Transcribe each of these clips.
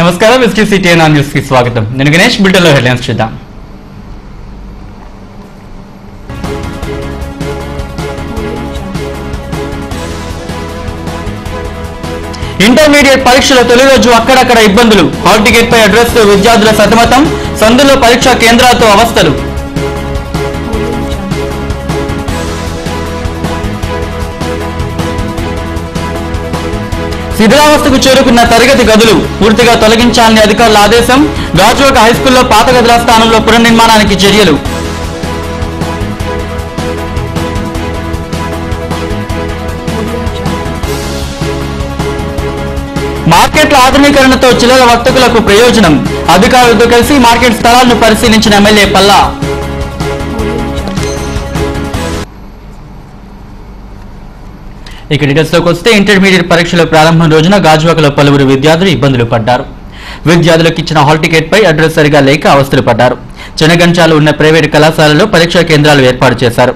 నమస్కారం STCTN news కి స్వాగతం. నేను గణేష్. బులెటిన్ లో హెడ్లైన్స్ చూద్దాం. ఇంటర్మీడియట్ పరీక్షల తొలి రోజు అక్కడక్కడ ఇబ్బందులు. హాల్ టికెట్ పై అడ్రస్ తో విద్యార్థుల సతమతం. సందులో పరీక్షా కేంద్రాలతో అవస్థలు. శిథిలావస్థకు చేరుకున్న తరగతి గదులు పూర్తిగా తొలగించాలని అధికారుల ఆదేశం. గాజువాక హైస్కూల్లో పాత గదుల స్థానంలో పునర్నిర్మాణానికి చర్యలు. మార్కెట్ల ఆధునీకరణతో చిల్లర వర్తకులకు ప్రయోజనం. అధికారులతో కలిసి మార్కెట్ స్థలాలను పరిశీలించిన ఎమ్మెల్యే పల్లా. ఇక డీటెయిల్స్లోకి వస్తే ఇంటర్మీడియట్ పరీక్షల ప్రారంభం రోజున గాజువాకలో పలువురు విద్యార్థులు ఇబ్బందులు పడ్డారు. విద్యార్థులకు ఇచ్చిన హాల్ టికెట్ పై అడ్రస్ సరిగా లేక అవస్థలు పడ్డారు. చెనగంచాలు ఉన్న ప్రైవేటు కళాశాలలో పరీక్షా కేంద్రాలు ఏర్పాటు చేశారు.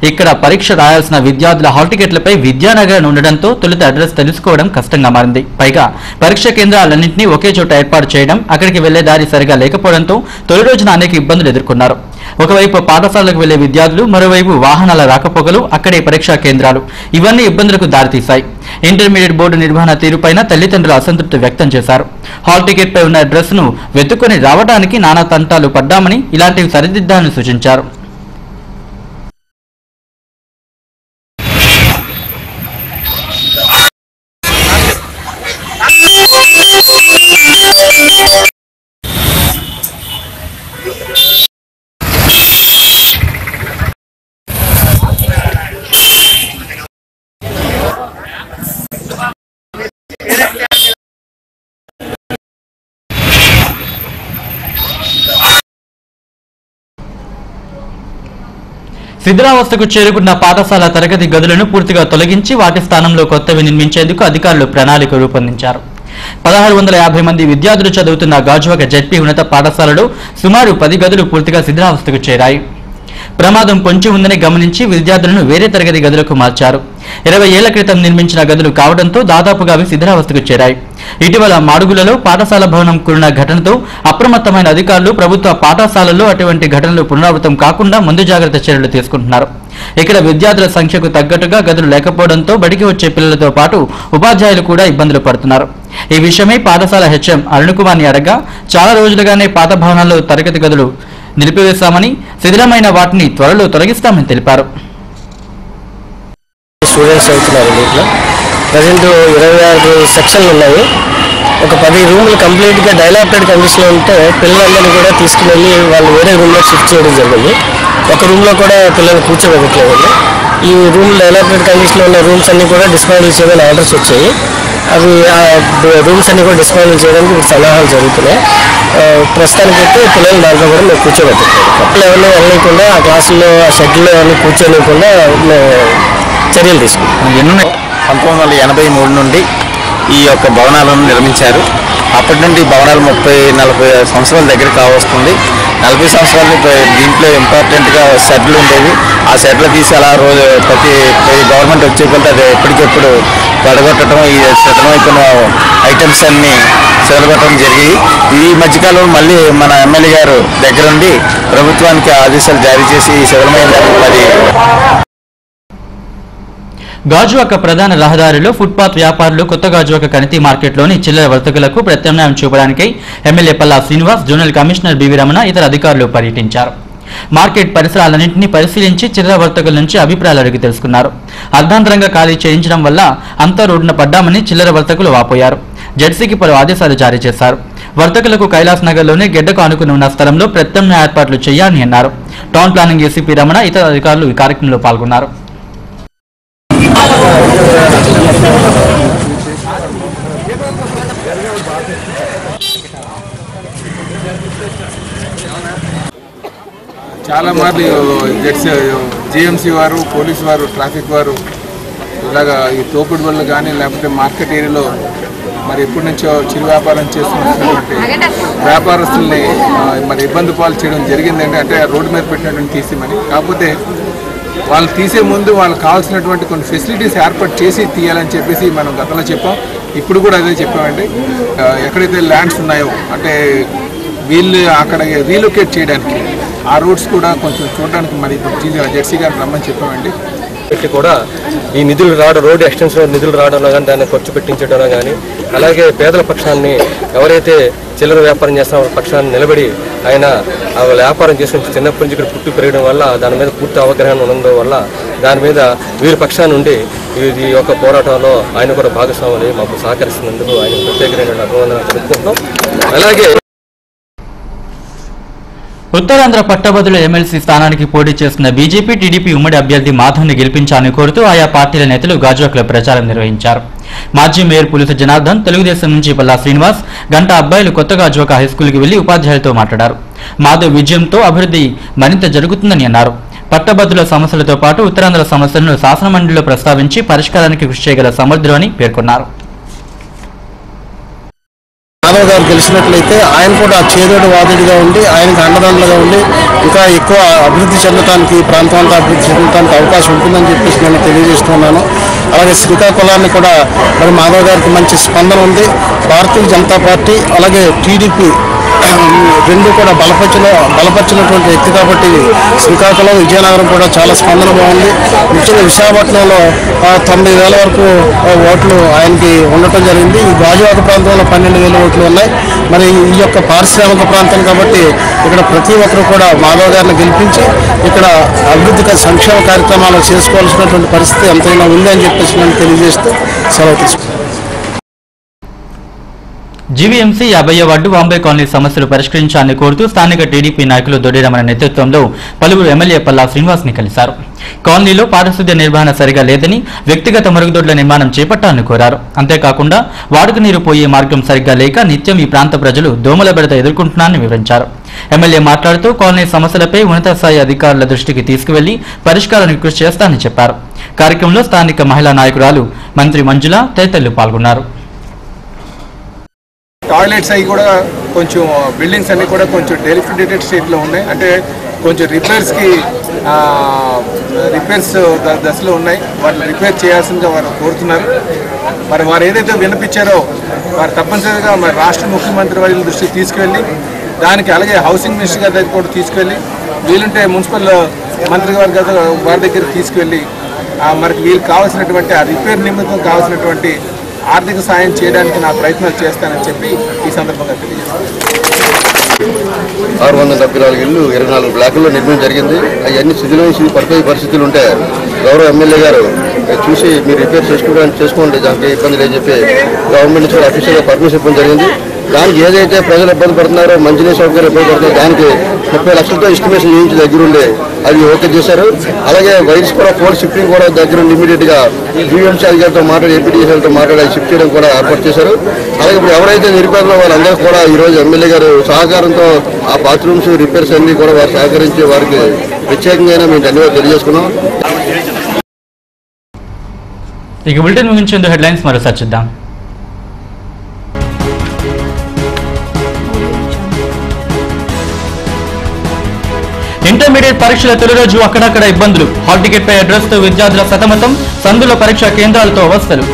ఇక్కడ పరీక్ష రాయాల్సిన విద్యార్థుల హాల్ టికెట్లపై విద్యానగర్ ఉండడంతో తొలుత అడ్రస్ తెలుసుకోవడం కష్టంగా మారింది. పైగా పరీక్ష కేంద్రాలన్నింటినీ ఒకే చోట ఏర్పాటు చేయడం, అక్కడికి వెళ్లే దారి సరిగా లేకపోవడంతో తొలి రోజున అనేక ఇబ్బందులు ఎదుర్కొన్నారు. ఒకవైపు పాఠశాలకు వెళ్లే విద్యార్థులు, మరోవైపు వాహనాల రాకపోకలు, అక్కడే పరీక్షా కేంద్రాలు, ఇవన్నీ ఇబ్బందులకు దారితీశాయి. ఇంటర్మీడియట్ బోర్డు నిర్వహణ తీరుపైన తల్లిదండ్రులు అసంతృప్తి వ్యక్తం చేశారు. హాల్ టికెట్ పై ఉన్న అడ్రస్ ను వెతుక్కొని రావడానికి నానా తంటాలు పడ్డామని, ఇలాంటివి సరిదిద్దాలని సూచించారు. శిథిలావస్థకు చేరుకున్న పాఠశాల తరగతి గదులను పూర్తిగా తొలగించి వాటి స్థానంలో కొత్తవి నిర్మించేందుకు అధికారులు ప్రణాళిక రూపొందించారు. 1650 మంది విద్యార్థులు చదువుతున్న గాజువాక జెడ్పీ ఉన్నత పాఠశాలలో సుమారు 10 గదులు పూర్తిగా శిథిలావస్థకు చేరాయి. ప్రమాదం పొంచి ఉందని గమనించి విద్యార్థులను వేరే తరగతి గదులకు మార్చారు. 20 ఏళ్ల క్రితం నిర్మించిన గదులు కావడంతో దాదాపుగా అవి శిథిలావస్థకు చేరాయి. ఇటీవల మాడుగులలో పాఠశాల భవనం కూలిన ఘటనతో అప్రమత్తమైన అధికారులు ప్రభుత్వ పాఠశాలల్లో అటువంటి ఘటనలు పునరావృతం కాకుండా ముందు జాగ్రత్త చర్యలు తీసుకుంటున్నారు. ఇక్కడ విద్యార్థుల సంఖ్యకు తగ్గట్టుగా గదులు లేకపోవడంతో బడికి వచ్చే పిల్లలతో పాటు ఉపాధ్యాయులు కూడా ఇబ్బందులు పడుతున్నారు. ఈ విషయమై పాఠశాల HM అరుణకుమార్ని అడగా చాలా రోజులుగానే పాత భవనాల్లో తరగతి గదులు నిలిపివేశామని, శిథిలమైన వాటిని త్వరలో తొలగిస్తామని తెలిపారు. స్టూడెంట్స్ అవుతున్నారు. దీంట్లో ప్రజెంట్ 26 సెక్షన్లు ఉన్నాయి. ఒక 10 రూములు కంప్లీట్గా డైలాప్టెడ్ కండిషన్లో ఉంటే పిల్లలందరినీ కూడా తీసుకుని వెళ్ళి వాళ్ళు వేరే రూమ్లో షిఫ్ట్ చేయడం జరిగింది. ఒక రూమ్లో కూడా పిల్లలు కూర్చోబెట్టలేదండి. ఈ రూమ్ డైలాప్టెడ్ కండిషన్లో ఉన్న రూమ్స్ అన్నీ కూడా డిస్మాండిల్ చేయడానికి ఆర్డర్స్ వచ్చాయి. అవి రూమ్స్ అన్నీ కూడా డిస్మాండిల్ చేయడానికి ఇప్పుడు సలహాలు జరుగుతున్నాయి. ప్రస్తుతానికైతే పిల్లలు దాంట్లో కూడా మేము కూర్చోబెట్టలేదు. పిల్లలు ఎవరిని వెళ్ళకుండా ఆ క్లాసుల్లో ఆ షెడ్లో ఎవరిని కూర్చోలేకుండా చర్యలు తీసుకుంటాం. 1983 నుండి ఈ యొక్క భవనాలను నిర్మించారు. అప్పటి నుండి భవనాలు 30-40 సంవత్సరాల దగ్గర కావస్తుంది. 40 సంవత్సరాలు దీంట్లో ఇంపార్టెంట్గా షెడ్లు ఉండేవి. ఆ షెడ్లు తీసి అలా రోజు ప్రతి గవర్నమెంట్ వచ్చే కొలత అది ఎప్పటికెప్పుడు పడగొట్టడం, ఈ శతమైపోయిన ఐటమ్స్ అన్నీ చెదరగొట్టడం జరిగాయి. ఈ మధ్యకాలంలో మళ్ళీ మన ఎమ్మెల్యే గారు దగ్గరుండి ప్రభుత్వానికి ఆదేశాలు జారీ చేసి శిథిలమైన దానికి గాజువాక ప్రధాన రహదారిలో ఫుట్పాత్ వ్యాపారులు కొత్త గాజువాక కణితి మార్కెట్లోని చిల్లర వర్తకులకు ప్రత్యామ్నాయం చూపడానికి MLA Palla Srinivas, zonal commissioner B V Ramana, ఇతర అధికారులు పర్యటించారు. మార్కెట్ పరిసరాలన్నింటినీ పరిశీలించి చిల్లర వర్తకుల నుంచి అభిప్రాయాలు అడిగి తెలుసుకున్నారు. అర్ధాంతరంగా ఖాళీ చేయించడం వల్ల అంతా రోడ్డున పడ్డామని చిల్లర వర్తకులు వాపోయారు. జెడ్సీకి పలు ఆదేశాలు జారీ చేశారు. వర్తకులకు కైలాస్ నగర్లోనే గెడ్డకు ఆనుకుని ఉన్న స్థలంలో ప్రత్యామ్నాయ ఏర్పాట్లు చేయాలని అన్నారు. టౌన్ ప్లానింగ్ ఏసీపీ రమణ, ఇతర అధికారులు ఈ కార్యక్రమంలో పాల్గొన్నారు. చాలా మార్లు జిఎంసీ వారు, పోలీసు వారు, ట్రాఫిక్ వారు ఇలాగా ఈ తోపుడు వల్ల కానీ లేకపోతే మార్కెట్ ఏరియాలో మరి ఎప్పటి నుంచో చిరు వ్యాపారం చేస్తున్నటువంటి వ్యాపారస్తుల్ని మరి ఇబ్బంది పాలు చేయడం జరిగిందండి. అంటే రోడ్డు మీద పెట్టినటువంటి తీసిమని. కాకపోతే వాళ్ళు తీసే ముందు వాళ్ళకి కావాల్సినటువంటి కొన్ని ఫెసిలిటీస్ ఏర్పాటు చేసి తీయాలని చెప్పేసి మనం గతంలో చెప్పాం. ఇప్పుడు కూడా అదే చెప్పామండి. ఎక్కడైతే ల్యాండ్స్ ఉన్నాయో అంటే వీళ్ళు అక్కడ రీలొకేట్ చేయడానికి ఆ రూట్స్ కూడా కొంచెం చూడడానికి మరి జెడ్సీ గారు రమ్మని చెప్పామండి. పెట్టి కూడా ఈ నిధులు రావడం, రోడ్డు ఎక్స్టెన్షన్ నిధులు రావడంలో కానీ దాన్ని ఖర్చు పెట్టించడంలో కానీ, అలాగే పేదల పక్షాన్ని ఎవరైతే చిల్లర వ్యాపారం చేస్తున్న పక్షాన్ని నిలబడి ఆయన ఆ వ్యాపారం చేసుకుని చిన్నప్పటి నుంచి ఇక్కడ పుట్టి పెరగడం వల్ల దాని మీద పూర్తి అవగాహన ఉండడం వల్ల దాని మీద వీరి పక్షాన్ని ఉండి ఈ యొక్క పోరాటంలో ఆయన కూడా భాగస్వాములు మాకు సహకరిస్తున్నందుకు ఆయన ప్రత్యేకమైన అభినందనలు తెలుపుకుంటున్నాం. అలాగే ఉత్తరాంధ్ర పట్టభద్రుల ఎమ్మెల్సీ స్థానానికి పోటీ చేస్తున్న బీజేపీ, టీడీపీ ఉమ్మడి అభ్యర్థి మాధవ్ని గెలిపించాలని కోరుతూ ఆయా పార్టీల నేతలు గాజువాకలో ప్రచారం నిర్వహించారు. మాజీ మేయర్ పులిస జనార్దన్, తెలుగుదేశం నుంచి పల్లా శ్రీనివాస్, గంటా అబ్బాయిలు కొత్త గాజువాక హైస్కూల్కి వెళ్లి ఉపాధ్యాయులతో మాట్లాడారు. మాధవ్ విజయంతో అభివృద్ధి మరింత జరుగుతుందని అన్నారు. పట్టభద్రుల సమస్యలతో పాటు ఉత్తరాంధ్ర సమస్యలను శాసనమండలిలో ప్రస్తావించి పరిష్కారానికి కృషి చేయగల సమర్థులు అని పేర్కొన్నారు. మాధవ్ గారు గెలిచినట్లయితే ఆయన కూడా చేదోడు వాదుడిగా ఉండి ఆయనకు అండదండలుగా ఉండి ఇంకా ఎక్కువ అభివృద్ధి చెందడానికి, ప్రాంతం అంతా అభివృద్ధి చెందడానికి అవకాశం ఉంటుందని చెప్పేసి నేను తెలియజేస్తున్నాను. అలాగే శ్రీకాకుళాన్ని కూడా మరి మాధవ్ గారికి మంచి స్పందన ఉంది. భారతీయ జనతా పార్టీ అలాగే టీడీపీ రెండు కూడా బలపరిచినటువంటి వ్యక్తి కాబట్టి శ్రీకాకుళం, విజయనగరం కూడా చాలా స్పందన బాగుంది. ముఖ్యంగా విశాఖపట్నంలో 90,000 వరకు ఓట్లు ఆయనకి ఉండటం జరిగింది. ఈ గాజువాక ప్రాంతంలో 12,000 ఓట్లు ఉన్నాయి. మరి ఈ యొక్క పారిశ్రామిక ప్రాంతం కాబట్టి ఇక్కడ ప్రతి ఒక్కరు కూడా మాధవ్ గారిని గెలిపించి ఇక్కడ అభివృద్ధి సంక్షేమ కార్యక్రమాలు చేసుకోవాల్సినటువంటి పరిస్థితి ఎంతైనా ఉంది అని చెప్పేసి నేను తెలియజేస్తూ సెలవు తీసుకుంటాను. జీవీఎంసీ 50వ వార్డు వాంబే కాలనీ సమస్యలు పరిష్కరించాలని కోరుతూ స్థానిక టీడీపీ నాయకులు దొడ్డిరమణ నేతృత్వంలో పలువురు ఎమ్మెల్యే పల్లా శ్రీనివాస్ ని కలిశారు. కాలనీలో పారిశుద్ధ్య నిర్వహణ సరిగా లేదని, వ్యక్తిగత మరుగుదొడ్ల నిర్మాణం చేపట్టాలని కోరారు. అంతేకాకుండా వాడుక నీరు పోయే మార్గం సరిగ్గా లేక నిత్యం ఈ ప్రాంత ప్రజలు దోమల బెడత ఎదుర్కొంటున్నారని వివరించారు. ఎమ్మెల్యే మాట్లాడుతూ కాలనీ సమస్యలపై ఉన్నత స్థాయి అధికారుల దృష్టికి తీసుకువెళ్లి పరిష్కారానికి కృషి చేస్తానని చెప్పారు. కార్యక్రమంలో స్థానిక మహిళా నాయకురాలు మంత్రి మంజుల తదితరులు పాల్గొన్నారు. టాయిలెట్స్ అవి కూడా కొంచెం బిల్డింగ్స్ అన్నీ కూడా కొంచెం డెలిఫిటేటెడ్ స్టేట్లో ఉన్నాయి. అంటే కొంచెం రిపేర్స్ దశలో ఉన్నాయి. వాటిని రిపేర్ చేయాల్సిందిగా వారు కోరుతున్నారు. మరి వారు ఏదైతే వినిపించారో వారు తప్పనిసరిగా మరి రాష్ట్ర ముఖ్యమంత్రి వారి దృష్టికి తీసుకువెళ్ళి దానికి అలాగే హౌసింగ్ మినిస్టర్ గారి దగ్గర కూడా తీసుకువెళ్ళి వీలుంటే మున్సిపల్ మంత్రి వారి దగ్గర తీసుకువెళ్ళి మనకి వీళ్ళకి కావాల్సినటువంటి ఆ రిపేర్ నిమిత్తం కావాల్సినటువంటి ఆర్థిక సాయం చేయడానికి నా ప్రయత్నాలు చేస్తానని చెప్పి ఈ సందర్భంగా తెలియజేస్తాను. 674 ఇళ్ళు 24 బ్లాకుల్లో నిర్మాణం జరిగింది. అవన్నీ శిథిలమై పడిపోయే పరిస్థితులు ఉంటే గౌరవ ఎమ్మెల్యే గారు చూసి మీరు రిపేర్ చేసుకోండి, దానికి ఇబ్బంది లేదని చెప్పి గవర్నమెంట్ నుంచి అఫీషియల్గా పర్మిషన్ ఇవ్వడం జరిగింది. దానికి ఏదైతే ప్రజలు ఇబ్బంది పడుతున్నారో, మంచినీరు సౌకర్యం ఇబ్బంది పడుతున్నారో దానికి 30 లక్షలతో ఎస్టిమేషన్ చేయించి దగ్గరుండి అది ఓకే చేశారు. అలాగే వైర్స్ కూడా పోల్ షిఫ్టింగ్ కూడా దగ్గరుండి ఇమీడియట్గా జీవీఎంసీ అధికారులతో మాట్లాడి, ఏపీటీసీలతో మాట్లాడి షిఫ్ట్ చేయడం కూడా ఏర్పాటు చేశారు. అలాగే ఇప్పుడు ఎవరైతే నిరుపేదలో వాళ్ళందరూ కూడా ఈరోజు ఎమ్మెల్యే గారు సహకారంతో ఆ బాత్రూమ్స్ రిపేర్స్ అన్ని కూడా వారు సహకరించి వారికి ప్రత్యేకంగా మేము ధన్యవాదాలు తెలియజేసుకున్నాం. ఇక బులెటిన్ ముగించేందుకు హెడ్లైన్స్ మరోసారి చూద్దాం. ఇంటర్మీడియట్ పరీక్షల తొలి రోజు అక్కడక్కడ ఇబ్బందులు, హాల్ టికెట్ పై అడ్రస్ తో విద్యార్థుల సతమతం, సందుల పరీక్షా కేంద్రాలతో అవస్థలు.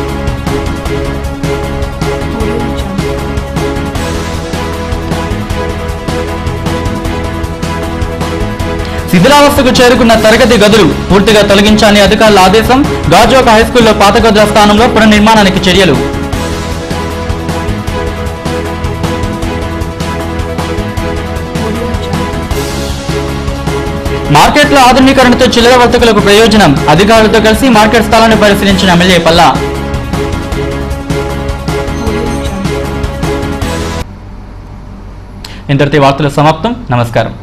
శిథిలావస్థకు చేరుకున్న తరగతి గదులు పూర్తిగా తొలగించాలని అధికారుల ఆదేశం, గాజువాక హైస్కూల్లో పాత గదుల స్థానంలో పునర్నిర్మాణానికి చర్యలు. మార్కెట్లో ఆధునీకరణతో చిల్లర వర్తకులకు ప్రయోజనం, అధికారులతో కలిసి మార్కెట్ స్థలాన్ని పరిశీలించిన ఎమ్మెల్యే పల్లా. ఇంతటితో వార్తలు సమాప్తం. నమస్కారం.